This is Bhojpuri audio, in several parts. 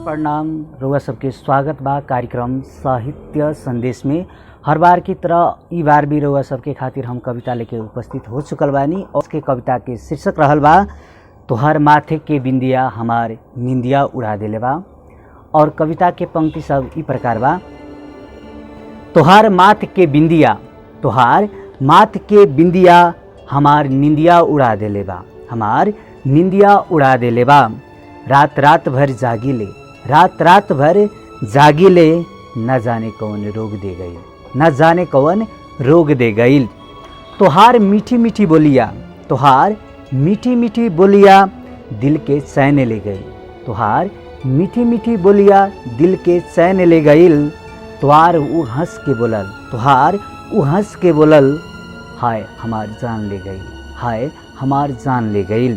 प्रणाम। रउआ सबके स्वागत बा कार्यक्रम साहित्य संदेश में। हर बार की तरह ई बार भी रउआ सबके खातिर हम कविता लेके उपस्थित हो चुकल बानी और उसके कविता के शीर्षक रहल बा तोहर माथे के बिंदिया हमार निंदिया उड़ा देले बा। और कविता के पंक्ति सब ई प्रकार बा। तोहार माथ के बिंदिया, तोहार माथ के बिंदिया हमार निंदिया उड़ा देले बा, हमार निंदिया उड़ा देले बा। रात रात भर जागिले, रात रात भर जागिले, न जाने कौन रोग दे गई, न जाने कौन रोग दे गई। तोहार मीठी मीठी बोलिया, तोहार मीठी मीठी बोलिया दिल के चैन ले गई, तोहार मीठी मीठी बोलिया दिल के चैन ले गईल। तोहार ऊ हंस के बोलल, तोहार ऊ हंस के बोलल, हाय हमार जान ले गई, हाय हमार जान ले गई।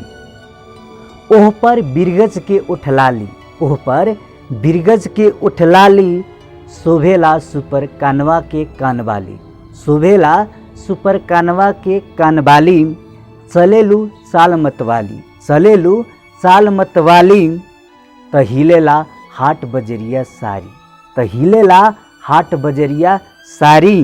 ओह पर बिरगज के उठलाली, ओह पर बिरगज के उठलाली, शोभेला सुपर कानवा के कानवाली, शोभेला सुपर कानवा के कानवाली। चलेलू चाल मतवाली, चलेलू चाल मतवाली, तहिलेला हाट बजरिया सारी, तहिलेला हाट बजरिया सारी।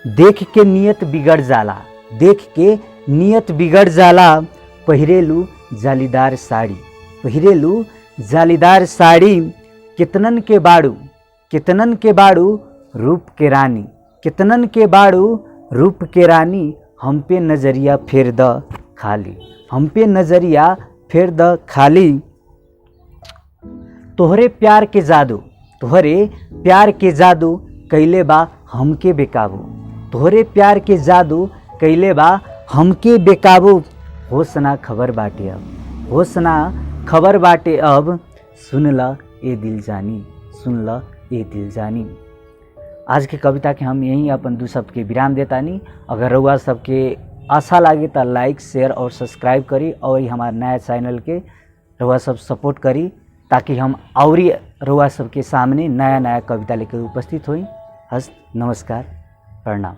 देख के नियत बिगड़ जाला, देख के नियत बिगड़ जाला, पहिरेलू जालीदार साड़ी, पहिरेलू जालीदार साड़ी। कितनन के बाड़ू, कितनन के बाड़ू रूप के रानी, कितनन के बाड़ू रूप के रानी। हम पे नजरिया फेर द खाली, हम पे नजरिया फेर द खाली। तोहरे प्यार के जादू, तोहरे प्यार के जादू कैले बा हमके बेकाबू, तोहरे प्यार के जादू कैले बा हमके बेकाबू। होश ना खबर बाटे अब, होश ना खबर बाटे अब, सुन ल ए दिल जानी, सुन ल ए दिल जानी। आज के कविता के हम यहीं अपन दू शब्द के विराम देतानी। अगर रउआ सबके अच्छा लागे तो लाइक शेयर और सब्सक्राइब करी और हमारे नया चैनल के रउआ सब सपोर्ट करी ताकि हम और रउआ सबके सामने नया नया कविता लेकर उपस्थित होई। हस्त नमस्कार प्रणाम।